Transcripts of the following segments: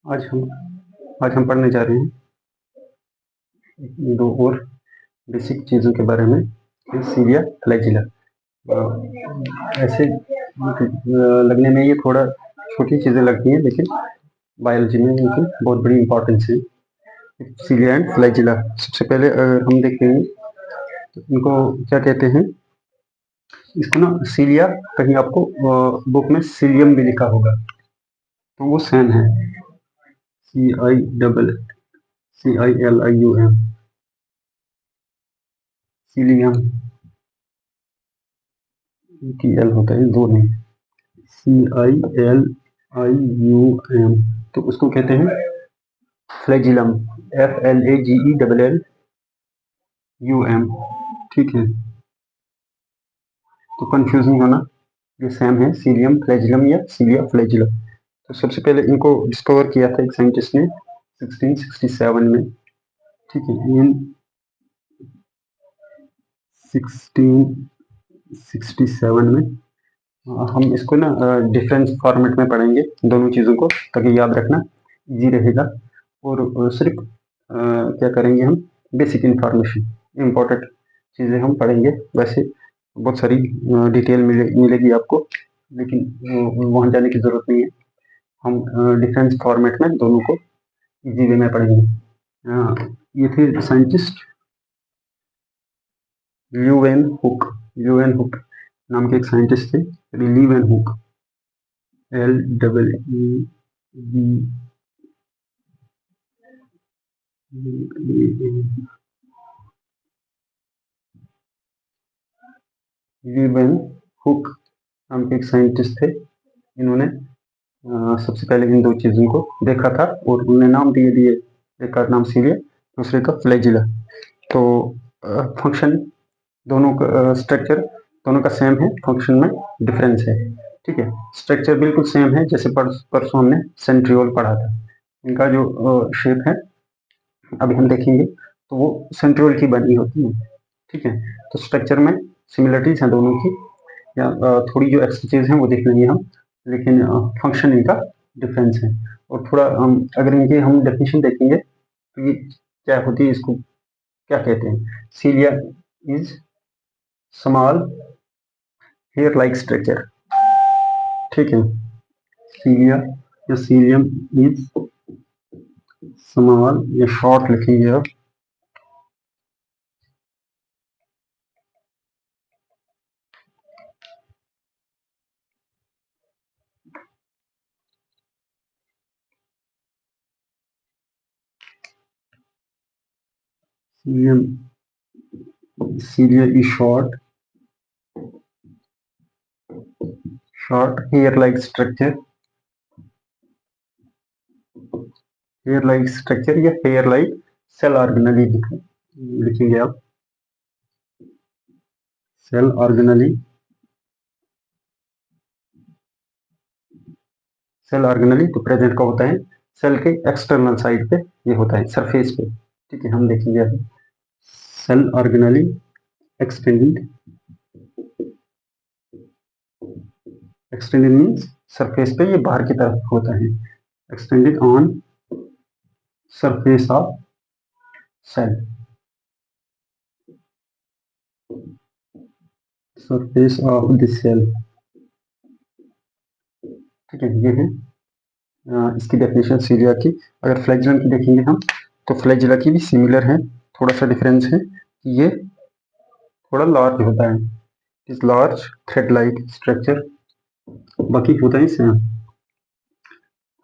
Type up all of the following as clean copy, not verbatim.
आज हम आज हम पढ़ने जा रहे हैं दो और बेसिक चीज़ों के बारे में। Syria flagella. ऐसे लगने में ये थोड़ा छोटी चीज़ें लगती हैं, लेकिन बायोलॉजी में इनकी बहुत बड़ी इंपॉर्टेंस है। Syria and flagella. सबसे पहले अगर हम देखेंगे तो इनको क्या कहते हैं। इसको ना सीलिया, कहीं आपको बुक में सीलियम भी लिखा होगा, तो वो सेम है। CILLIUM, cilium. एल होता है, दो नहीं। CILIUM, तो उसको कहते हैं फ्लैजिलम। FLAGELLUM। ठीक है, तो कंफ्यूज नहीं होना, ये सेम है, सीलियम फ्लैजिलम या सीलिया फ्लैजिलम। तो सबसे पहले इनको डिस्कवर किया था एक साइंटिस्ट ने 1667 में। ठीक है, इन 1667 में। हम इसको ना डिफरेंस फॉर्मेट में पढ़ेंगे दोनों चीज़ों को, ताकि याद रखना इजी रहेगा। और सिर्फ क्या करेंगे हम, बेसिक इंफॉर्मेशन, इम्पोर्टेंट चीज़ें हम पढ़ेंगे। वैसे बहुत सारी डिटेल मिलेगी आपको, लेकिन वहाँ जाने की ज़रूरत नहीं है। हम डिफरेंस फॉर्मेट में दोनों को इजी वे में पढ़ेंगे। ये थे scientist Leeuwen hook. Leeuwen hook नाम के एक साइंटिस्ट थे, लीवेन हुक। LEE लीवेन हुक नाम के एक साइंटिस्ट थे। इन्होंने सबसे पहले इन दो चीज़ों को देखा था और उन्होंने नाम दिए दिए। एक का नाम सीरिया, दूसरे का फ्लैजिला। तो फंक्शन दोनों का, स्ट्रक्चर दोनों का सेम है, फंक्शन में डिफरेंस है। ठीक है, स्ट्रक्चर बिल्कुल सेम है, जैसे परसों हमने सेंट्रियोल पढ़ा था। इनका जो शेप है अभी हम देखेंगे, तो वो सेंट्रियोल की बनी होती है। ठीक है, तो स्ट्रक्चर में सिमिलरिटीज हैं दोनों की, या थोड़ी जो एक्स्ट्रा चीज़ हैं वो देख लेंगे हम, लेकिन फंक्शन इनका डिफरेंस है। और थोड़ा अगर इनकी हम डेफिनेशन देखेंगे तो ये क्या होती है, इसको क्या कहते हैं। Cilia is small hair like structure. ठीक है, सीलिया या सीलियम इज स्मॉल, या शॉर्ट लिखेंगे आप, cilium, cilia is short, short hair like structure. Hair like structure या हेयर लाइक सेल ऑर्गेनली लिखेंगे आप, सेल ऑर्गेनली। सेल ऑर्गेनली तो प्रेजेंट का होता है सेल के एक्सटर्नल साइड पे, ये होता है सरफेस पे। ठीक है, हम देखेंगे अभी cell organelle extended. Extended means surface पे, ये बाहर की तरफ होता है। Extended on surface of cell, surface of the cell. ठीक है, ये है इसकी डेफिनेशन सीरिया की। अगर फ्लैजिलम की देखेंगे हम, तो फ्लैजिला की भी सिमिलर है, थोड़ा सा डिफरेंस है, ये थोड़ा लार्ज होता है, is large thread like structure, बाकी होता है same.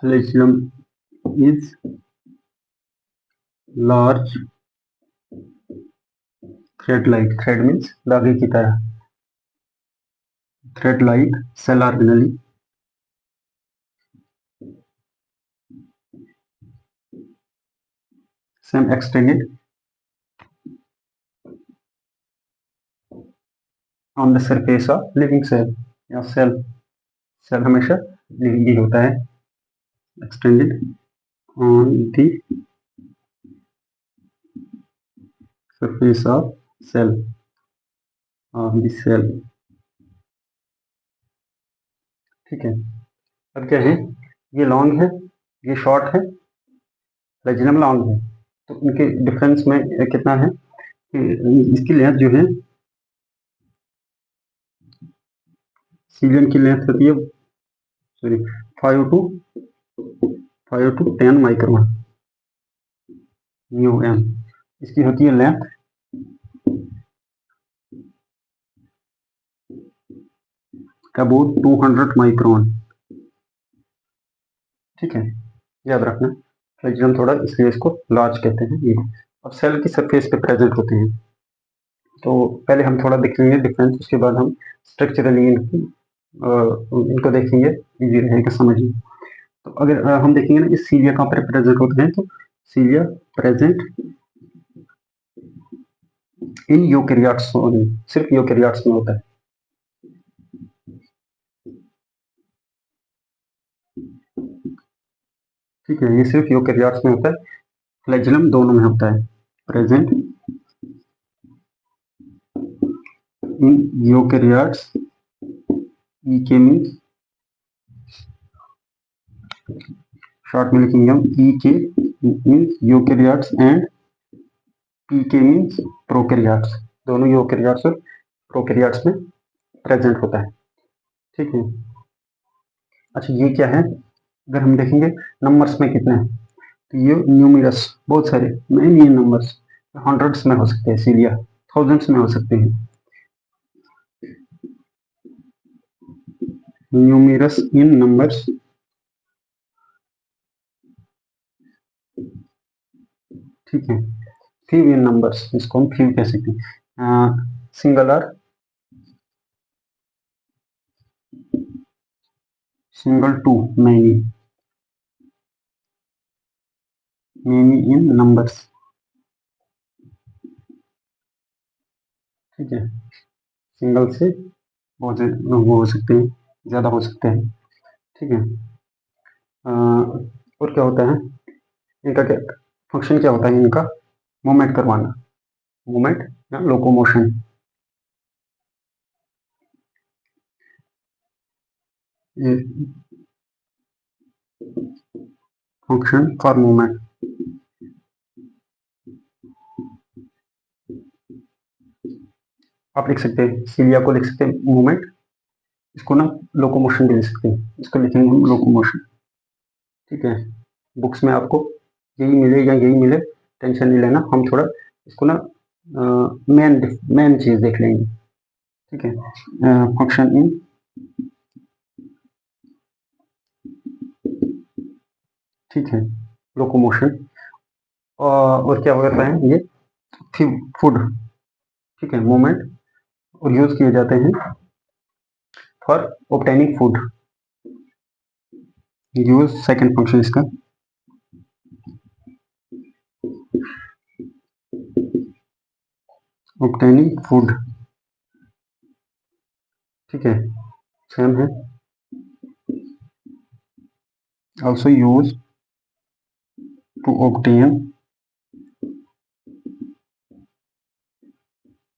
Flagellum is large thread like, thread means धागे की तरह, thread like cell organelle. Same extended on the surface of living cell, या सेल, सेल हमेशा लिविंग ही होता है। Extended on the surface of cell, of the cell. ठीक है, अब क्या है, ये लॉन्ग है, ये शॉर्ट है, प्लेटिनम लॉन्ग है। तो इनके डिफरेंस में कितना है कि इसकी लेंथ जो है, सीलियन की लेंथ होती है, sorry, 5 to 10 micron mu m. इसकी होती है लेंथ अबाउट 200 माइक्रोन। ठीक है, याद रखना, प्लेटिनम थोड़ा इसलिए इसको लार्ज कहते हैं। ये अब सेल की सरफेस पे प्रेजेंट होते हैं। तो पहले हम थोड़ा देखेंगे डिफरेंस, उसके बाद हम स्ट्रक्चरली इनको देखेंगे, इजी रहेगा समझना। तो अगर हम देखेंगे ना, इस सीलिया कहाँ पर प्रेजेंट होते हैं, तो सीलिया प्रेजेंट इन यूकेरियोट्स ओनली, सिर्फ यूकेरियोट्स में होता है। ठीक है, ये सिर्फ यूकेरियोट्स में होता है, फ्लैजेलम दोनों में होता है। प्रेजेंट इन यूकेरियोट्स, ई के मीन्स शॉर्ट में लिखेंगे हम, ई के मीन्स यूकेरियोट्स एंड पी के मीन्स प्रोकैरियोट्स। दोनों यूकेरियोट्स और प्रोकैरियोट्स में प्रेजेंट होता है। ठीक है, अच्छा ये क्या है, अगर हम देखेंगे नंबर्स में कितने हैं, तो ये न्यूमरस, बहुत सारे, मेनी नंबर्स, हंड्रेड्स में हो सकते हैं सीलिया, थाउजेंड्स में हो सकते हैं। न्यूमरस इन नंबर्स, ठीक है, फ्यू इन नंबर्स, इसको हम फ्यू कह सकते हैं। Singular, single to, many, many in numbers. ठीक है, सिंगल से बहुत वो हो सकते हैं, ज्यादा हो सकते हैं। ठीक है, और क्या होता है इनका, क्या फंक्शन क्या होता है इनका, मूवमेंट करवाना, मूवमेंट या लोकोमोशन। ये फंक्शन फॉर मूवमेंट, आप लिख सकते हैं सीलिया को लिख सकते हैं मूवमेंट, इसको ना लोकोमोशन भी लिख सकते हैं, इसको लिखेंगे हम लोकोमोशन। ठीक है, बुक्स में आपको यही मिले या यही मिले, टेंशन नहीं लेना, हम थोड़ा इसको ना मेन मेन चीज देख लेंगे। ठीक है, फंक्शन इन, ठीक है, लोकोमोशन, और क्या होता है ये, फूड, ठीक है, मूवमेंट, और यूज किए जाते हैं for obtaining food. Use second function इसका, ऑब्टेनिंग फूड। ठीक है, सेम है, also used to obtain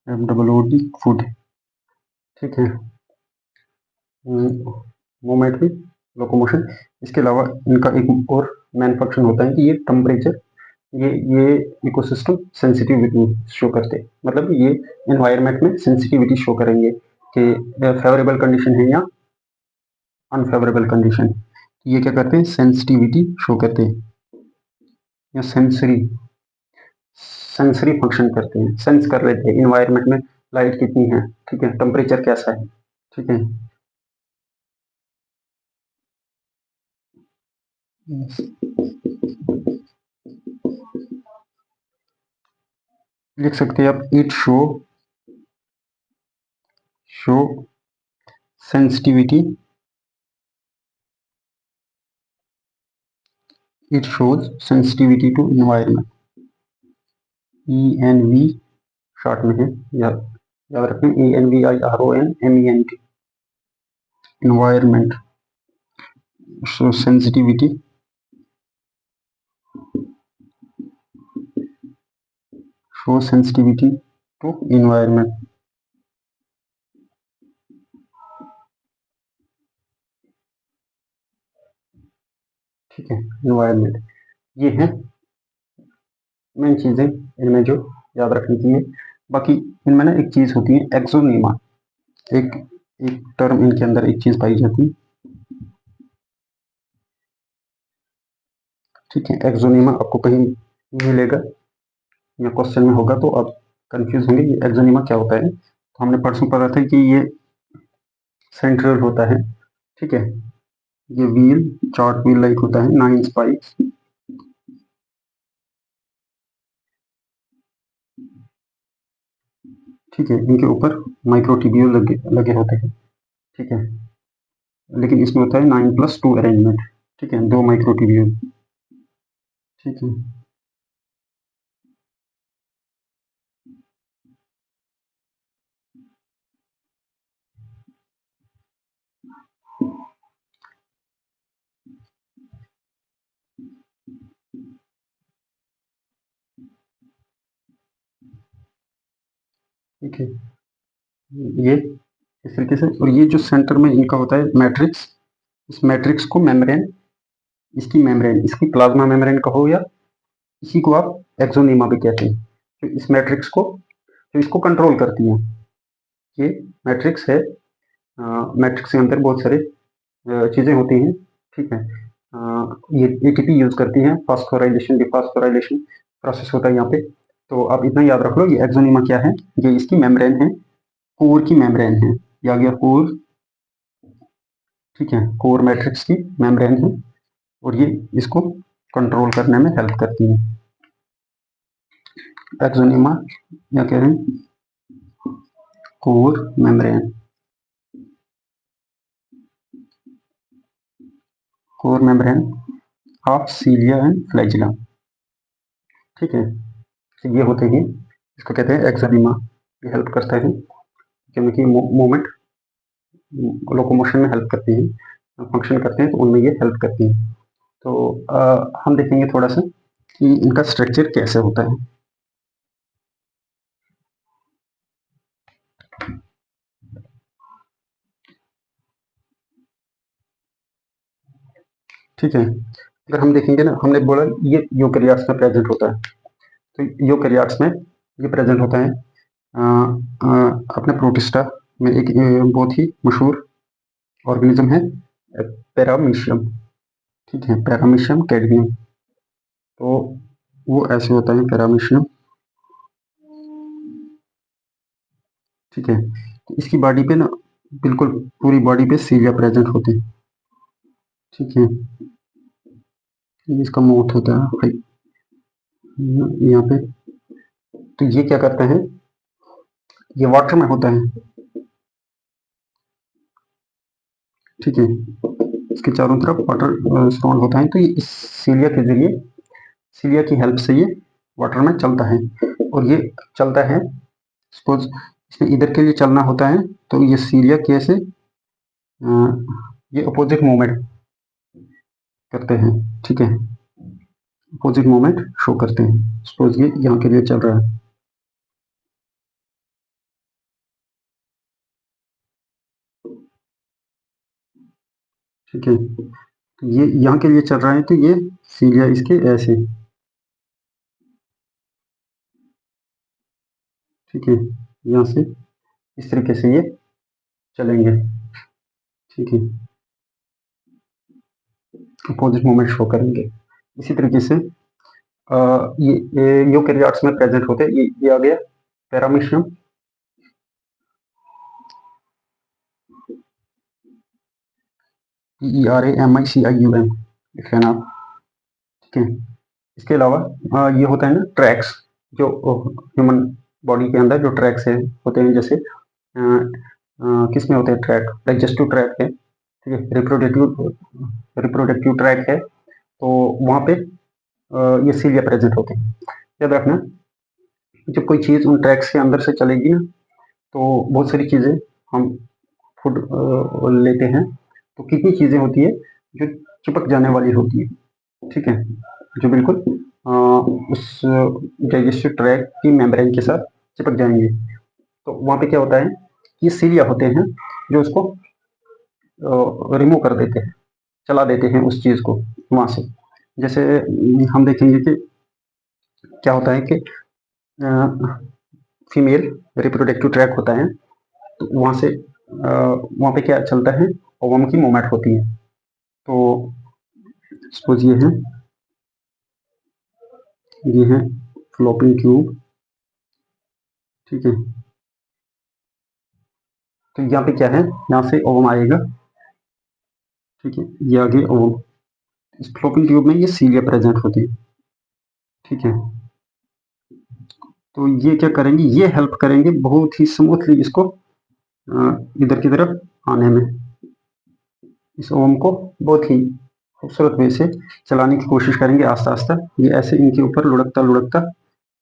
FWD food। ठीक है, मूवमेंट भी, लोकोमोशन। इसके अलावा इनका एक और मेन फंक्शन होता है कि ये टेम्परेचर, ये इकोसिस्टम सेंसिटिविटी शो करते हैं, मतलब ये एनवायरनमेंट में सेंसिटिविटी शो करेंगे कि फेवरेबल कंडीशन है या अनफेवरेबल कंडीशन। ये क्या करते हैं, सेंसिटिविटी शो करते हैं, या सेंसरी, सेंसरी फंक्शन करते हैं, सेंस कर लेते हैं इन्वायरमेंट में लाइट कितनी है, ठीक है, टेम्परेचर कैसा है। ठीक है, लिख सकते हैं आप, it show sensitivity, it shows sensitivity to environment, ENV short में है, याद याद रखें, ENVIRONMENT, environment, show sensitivity, show sensitivity to environment. ठीक ठीक है, इन्वायरमेंट। ये है मेन चीज़ें इनमें जो याद रखनी चाहिए। बाकी इनमें ना एक चीज़ होती है एक्सोनीमा, एक एक टर्म इनके अंदर एक चीज़ पाई जाती है, ठीक है। एक्सोनीमा आपको कहीं मिलेगा या क्वेश्चन में होगा तो आप कंफ्यूज होंगे ये एक्सोनीमा क्या होता है। तो हमने परसों पढ़ा था कि ये सेंट्रल होता है, ठीक है। ये व्हील, चार्ट व्हील लाइक होता है, 9 स्पाइक्स, ठीक है। इनके ऊपर माइक्रोट्यूब्यूल लगे लगे होते हैं, ठीक है। लेकिन इसमें होता है 9+2 अरेंजमेंट, ठीक है, 2 माइक्रोट्यूब्यूल, ठीक है। ठीक है, ये इस तरीके से। और ये जो सेंटर में इनका होता है मैट्रिक्स, इस मैट्रिक्स को मेम्ब्रेन, इसकी मेम्ब्रेन, इसकी प्लाज्मा मेम्ब्रेन कहो या इसी को आप एक्सोनीमा भी कहते हैं। तो इस मैट्रिक्स को, तो इसको कंट्रोल करती है, ये मैट्रिक्स है। मैट्रिक्स के अंदर बहुत सारे चीज़ें होती हैं, ठीक है। ये एटीपी यूज करती हैं, फास्फोराइलेशन डिफास्फोराइलेशन प्रोसेस होता है यहाँ पे। तो आप इतना याद रख लो, ये एक्सोनीमा क्या है, ये इसकी मेम्ब्रेन है, कोर की मेम्ब्रेन है, ये आ गया कोर, ठीक है। कोर मैट्रिक्स की मेम्ब्रेन है और ये इसको कंट्रोल करने में हेल्प करती है। एक्सोनीमा या कह रहे हैं core membrane, core membrane of cilia and flagella, ठीक है। तो ये होते हैं, इसको कहते हैं एक्सोनीमा। ये हेल्प करता है क्योंकि मूवमेंट, लोकोमोशन में हेल्प करती है, फंक्शन करते हैं तो उनमें ये हेल्प करती है। तो हम देखेंगे थोड़ा सा कि इनका स्ट्रक्चर कैसे होता है, ठीक है। अगर हम देखेंगे ना, हमने बोला ये यूकेरियोट्स में प्रेजेंट होता है, तो यूकेरियोट्स में ये प्रेजेंट होता है। अपने प्रोटिस्टा में एक बहुत ही मशहूर ऑर्गेनिज्म है पैरामीशियम, ठीक है, पैरामीशियम कैडमियम। तो वो ऐसे होता है पैरामीशियम, ठीक है। तो इसकी बॉडी पे ना, बिल्कुल पूरी बॉडी पे सीलिया प्रेजेंट होते हैं, ठीक है। इसका माउथ होता है यहाँ पे। तो ये क्या करते हैं, ये वाटर में होता है, ठीक है। इसके चारों तरफ वाटर सराउंड होता है। तो ये इस सीलिया के जरिए, सीलिया की हेल्प से ये वाटर में चलता है। और ये चलता है, सपोज इसमें इधर के लिए चलना होता है तो ये सीलिया कैसे ये अपोजिट मूवमेंट करते हैं, ठीक है, अपोजिट मूवमेंट शो करते हैं। सपोज ये यहाँ के लिए चल रहा है, ठीक है। तो ये यहाँ के लिए चल रहा है तो ये सीलिया इसके ऐसे, ठीक है, यहाँ से इस तरीके से ये चलेंगे, ठीक है, अपोजिट मूवमेंट शो करेंगे। इसी तरीके से ये यूकेरियोट्स में प्रेजेंट होते हैं। ये आ गया पैरामीशियम, PERAMICIUM लिख लेना आप, ठीक है। इसके अलावा ये होता है ना ट्रैक्स, जो ह्यूमन बॉडी के अंदर जो ट्रैक्स है होते हैं, जैसे किस में होते हैं ट्रैक, डाइजेस्टिव ट्रैक है, ठीक है, रिप्रोडक्टिव ट्रैक है। तो वहाँ पे ये सीलिया प्रेजेंट होते हैं। याद रखना, जब कोई चीज़ उन ट्रैक्स के अंदर से चलेगी ना, तो बहुत सारी चीज़ें हम फूड लेते हैं, तो कितनी चीज़ें होती है जो चिपक जाने वाली होती है, ठीक है, जो बिल्कुल उस डाइजेस्टिव ट्रैक की मेम्ब्रेन के साथ चिपक जाएंगे। तो वहाँ पे क्या होता है, ये सीलिया होते हैं जो उसको रिमूव कर देते हैं, चला देते हैं उस चीज़ को वहाँ से। जैसे हम देखेंगे कि क्या होता है कि फीमेल रिप्रोडक्टिव ट्रैक होता है, तो वहाँ से वहाँ पे क्या चलता है, ओवम की मूवमेंट होती है। तो सपोज ये है फ्लोपिंग ट्यूब, ठीक है। तो यहाँ पे क्या है, यहाँ से ओवम आएगा, ठीक है, ये आगे ओवम। इस फ्लोपिंग ट्यूब में ये सीलिया प्रेजेंट होती है, ठीक है। तो ये क्या करेंगे, ये हेल्प करेंगे बहुत ही स्मूथली इसको इधर की तरफ आने में। इस ओम को बहुत ही खूबसूरत वे से चलाने की कोशिश करेंगे आस्ता आस्ता। ये ऐसे इनके ऊपर लुढ़कता लुढ़कता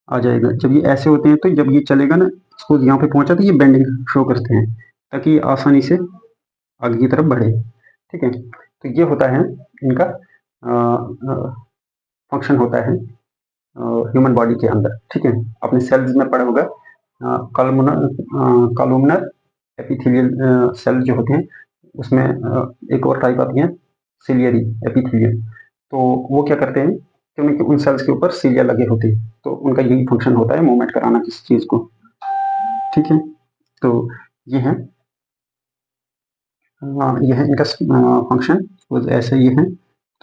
आ जाएगा। जब ये ऐसे होते हैं तो जब ये चलेगा ना, इसको यहाँ पे पहुंचा तो ये बेंडिंग शो करते हैं, ताकि ये आसानी से आगे की तरफ बढ़े, ठीक है। तो ये होता है इनका फंक्शन होता है ह्यूमन बॉडी के अंदर, ठीक है। अपने सेल्स में पढ़ा होगा कॉलमनर एपिथेलियल सेल जो होते हैं, उसमें एक और टाइप आती है सिलियरी एपिथेलियल। तो वो क्या करते हैं कि उनके उन सेल्स के ऊपर सीलिया लगे होते हैं, तो उनका यही फंक्शन होता है, मूवमेंट कराना किसी चीज को, ठीक है। तो ये है ये है इनका फंक्शन, ऐसे ये है।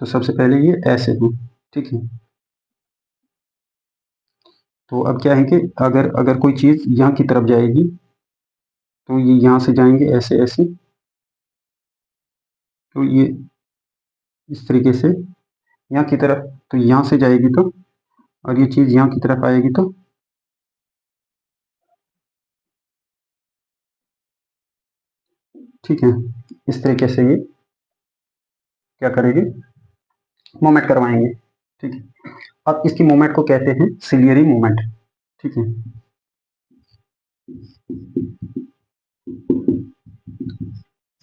तो सबसे पहले ये ऐसे है, ठीक है। तो अब क्या है कि अगर अगर कोई चीज यहाँ की तरफ जाएगी तो ये यहाँ से जाएंगे ऐसे ऐसे, तो ये इस तरीके से यहाँ की तरफ, तो यहाँ से जाएगी तो, और ये चीज यहाँ की तरफ आएगी तो ठीक है, इस तरीके से ये क्या करेगी, मूवमेंट करवाएंगे, ठीक है। अब इसकी मूवमेंट को कहते हैं सिलियरी मूवमेंट, ठीक है।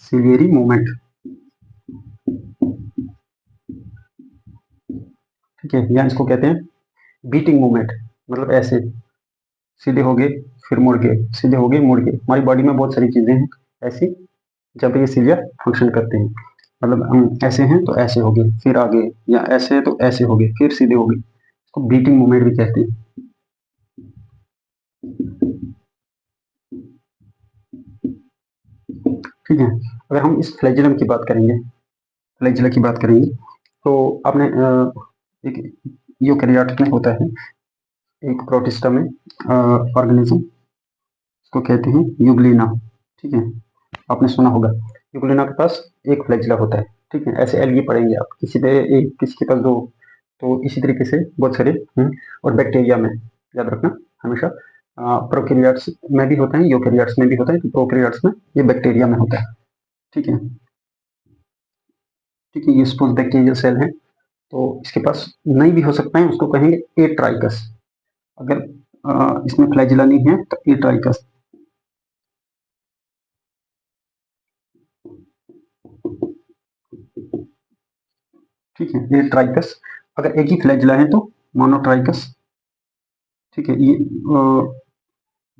सिलियरी मूवमेंट, ठीक है, या इसको कहते हैं बीटिंग मूवमेंट। मतलब ऐसे सीधे हो गए फिर मुड़ गए, सीधे हो गए मुड़ गए। हमारी बॉडी में बहुत सारी चीजें हैं ऐसी जहाँ पे ये सीलिया फंक्शन करते हैं। मतलब हम ऐसे हैं तो ऐसे हो गए फिर आगे, या ऐसे है तो ऐसे हो गए फिर सीधे हो गए, इसको बीटिंग मूवमेंट भी कहते हैं, ठीक है। अगर हम इस फ्लैजिलम की बात करेंगे, फ्लैजिला की बात करेंगे, तो आपने एक यूकेरियोट में होता है एक प्रोटिस्टा में ऑर्गेनिज्म, इसको कहते हैं यूग्लिना, ठीक है। आपने सुना होगा यूग्लिना के पास एक फ्लैजिला होता है, ठीक है। ऐसे एल्गी पढ़ेंगे आप, किसी पे एक किसी के पास दो, तो इसी तरीके से बहुत सारे और बैक्टीरिया में याद रखना हमेशा प्रोकैरियोट्स में भी होते हैं, यूकेरियोट्स में भी होता है, तो प्रोकैरियोट्स में ये बैक्टीरिया में होता है, ठीक है। ठीक है, ये सपोज बैक्टीरियल सेल है, तो इसके पास नहीं भी हो सकता है, उसको कहेंगे ए ट्राइकस। अगर इसमें फ्लैजिला नहीं है तो ए ट्राइकस, ठीक है, ए ट्राइकस। अगर एक ही फ्लैजिला है तो मोनोट्राइकस, ठीक है। ये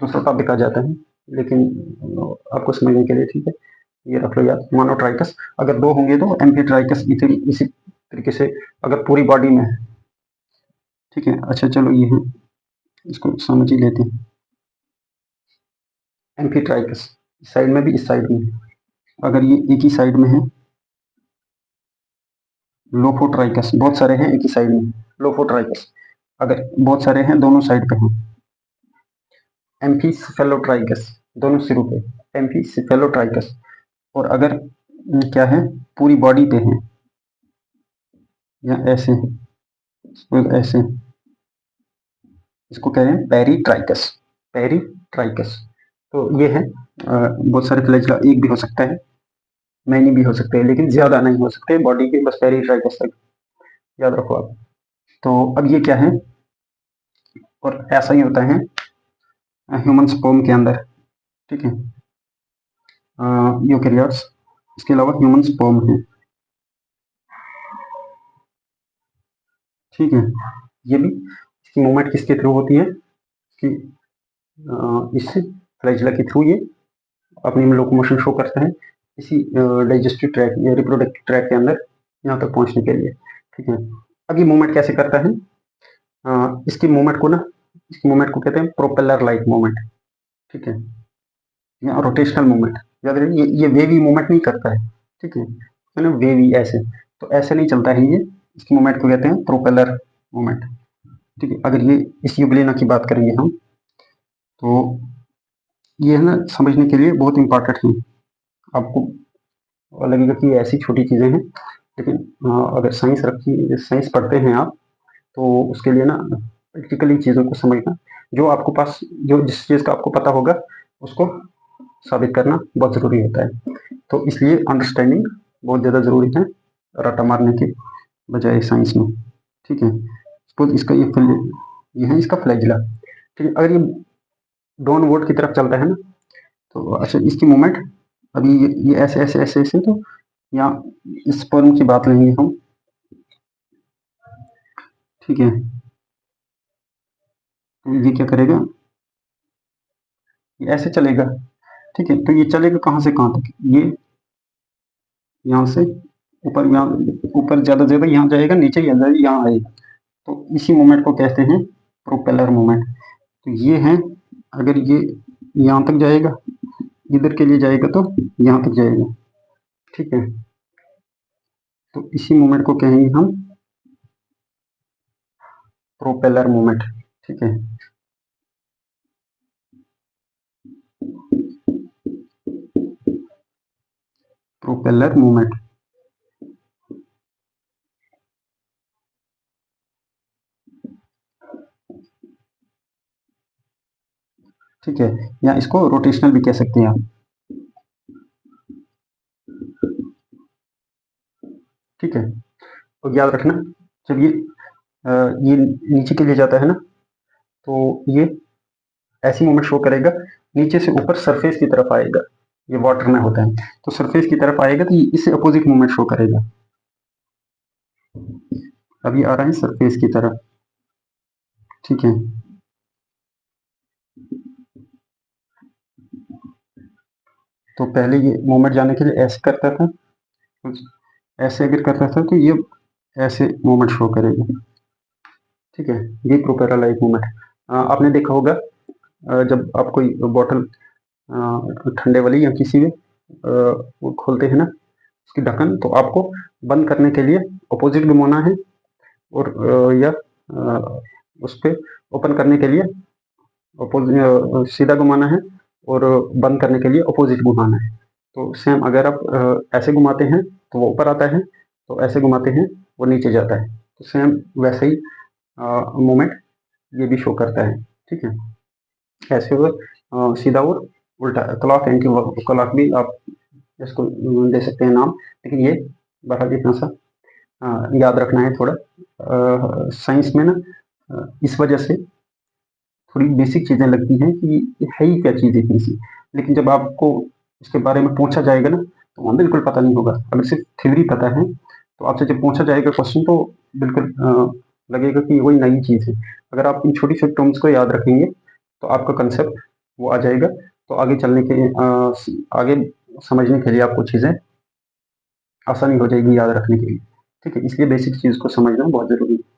दूसरा टॉपिक आ जाता है, लेकिन आपको समझने के लिए ठीक है, ये रख लो याद, मोनोट्राइकस। अगर दो होंगे तो एम्फीट्राइकस, इसी तरीके से अगर पूरी बॉडी में है, ठीक है। अच्छा चलो ये है, इसको समझ ही लेते हैं। एम्फीट्राइकस इस साइड में भी इस साइड में, अगर ये एक ही साइड में है, लोफोट्राइकस बहुत सारे हैं एक ही साइड में, लोफोट्राइकस। अगर बहुत सारे हैं दोनों साइड पे हैं, एम्फीसेफेलोट्राइकस दोनों सिरों पे, एम्फीसेफेलोट्राइकस। और अगर क्या है पूरी बॉडी पे है, या ऐसे ऐसे, इसको कह रहे हैं पेरीट्राइकस, पेरीट्राइकस। तो ये है बहुत सारे फ्लैजिला, एक भी हो सकता है, मैनी भी हो सकते हैं, लेकिन ज्यादा नहीं हो सकते बॉडी के, बस पेरीट्राइकस तक याद रखो आप। तो अब ये क्या है, और ऐसा ही होता है ह्यूमन स्पर्म के अंदर, ठीक है, यूकेरियोट्स, इसके अलावा ह्यूमन स्पर्म है, ठीक है। ये भी इसकी मूवमेंट किसके थ्रू होती है कि इस फ्लैजिला के थ्रू ये अपनी लोकोमोशन शो करता है, इसी डाइजेस्टिव ट्रैक या रिप्रोडक्टिव ट्रैक के अंदर यहाँ तक पहुँचने के लिए, ठीक है। अब ये मूवमेंट कैसे करता है, इसकी मूवमेंट को ना, इस मूवमेंट को कहते हैं प्रोपेलर लाइक मूवमेंट, ठीक है, या रोटेशनल मूवमेंट। याद रखिए ये वेवी मूवमेंट नहीं करता है, ठीक है ना, वेवी ऐसे तो ऐसे नहीं चलता है ये, इसकी मूवमेंट को कहते हैं प्रोपेलर मूवमेंट, ठीक है। अगर ये इस यूग्लिना की बात करेंगे हम, तो ये है ना समझने के लिए बहुत इंपॉर्टेंट है। आपको लगेगा कि ऐसी छोटी चीज़ें हैं, लेकिन अगर साइंस पढ़ते हैं आप, तो उसके लिए ना प्रैक्टिकली चीज़ों को समझना, जो आपको पास जो जिस चीज़ का आपको पता होगा उसको साबित करना बहुत ज़रूरी होता है। तो इसलिए अंडरस्टैंडिंग बहुत ज़्यादा ज़रूरी है रट्टा मारने के बजाय साइंस में, ठीक है। सपोज इसका ये है इसका फ्लैजिला, ठीक है। अगर ये डाउनवर्ड की तरफ चलता है ना, तो अच्छा इसकी मूवमेंट अभी ये ऐसे ऐसे ऐसे ऐसे, तो यहाँ इस स्पर्म की बात लेंगे हम, ठीक है। तो ये क्या करेगा, ये ऐसे चलेगा, ठीक है। तो ये चलेगा कहाँ से कहाँ तक, ये यहाँ से ऊपर, यहाँ ऊपर ज़्यादा ज़्यादा यहाँ जाएगा, नीचे यहाँ आएगा, तो इसी मूवमेंट को कहते हैं प्रोपेलर मूवमेंट। तो ये है, अगर ये यहाँ तक जाएगा, इधर के लिए जाएगा तो यहाँ तक जाएगा, ठीक है। तो इसी मूवमेंट को कहेंगे हम प्रोपेलर मूवमेंट, ठीक है। प्रोपेलर मूवमेंट, ठीक है, या इसको रोटेशनल भी कह सकते हैं आप, ठीक है। तो याद रखना, जब ये नीचे के लिए जाता है ना, तो ये ऐसी मूवमेंट शो करेगा, नीचे से ऊपर सरफेस की तरफ आएगा, ये वाटर में होता है, तो सरफेस की तरफ आएगा तो ये इससे अपोजिट मूवमेंट शो करेगा। अभी आ रहा है सरफेस की तरफ, ठीक है। तो पहले ये मूवमेंट जाने के लिए ऐसे करता था, ऐसे अगर करता था तो ये ऐसे मूवमेंट शो करेगा, ठीक है। ये प्रोपेलर लाइक मूवमेंट आपने देखा होगा, जब आप कोई बॉटल ठंडे वाली या किसी भी वो खोलते हैं ना उसकी ढक्कन, तो आपको बंद करने के लिए अपोजिट घुमाना है, और या उस पर ओपन करने के लिए सीधा घुमाना है, और बंद करने के लिए अपोजिट घुमाना है। तो सेम अगर आप ऐसे घुमाते हैं तो वो ऊपर आता है, तो ऐसे घुमाते हैं वो नीचे जाता है, तो सेम वैसे ही मूवमेंट ये भी शो करता है, ठीक है। ऐसे हुआ सीधा और उल्टा, क्लॉक एंटी क्लॉक भी आप इसको दे सकते हैं नाम, लेकिन ये बड़ा इतना सा याद रखना है थोड़ा। साइंस में ना इस वजह से थोड़ी बेसिक चीज़ें लगती हैं कि ये है ही क्या चीज़ इतनी सी, लेकिन जब आपको इसके बारे में पूछा जाएगा ना, तो वहाँ बिल्कुल पता नहीं होगा। अगर सिर्फ थ्योरी पता है, तो आपसे जब पूछा जाएगा क्वेश्चन, तो बिल्कुल लगेगा कि वही नई चीज़ है। अगर आप इन छोटी छोटी टर्म्स को याद रखेंगे, तो आपका कंसेप्ट वो आ जाएगा, तो आगे चलने के आगे समझने के लिए आपको चीज़ें आसानी हो जाएगी याद रखने के लिए, ठीक है। इसलिए बेसिक चीज़ को समझना बहुत ज़रूरी है।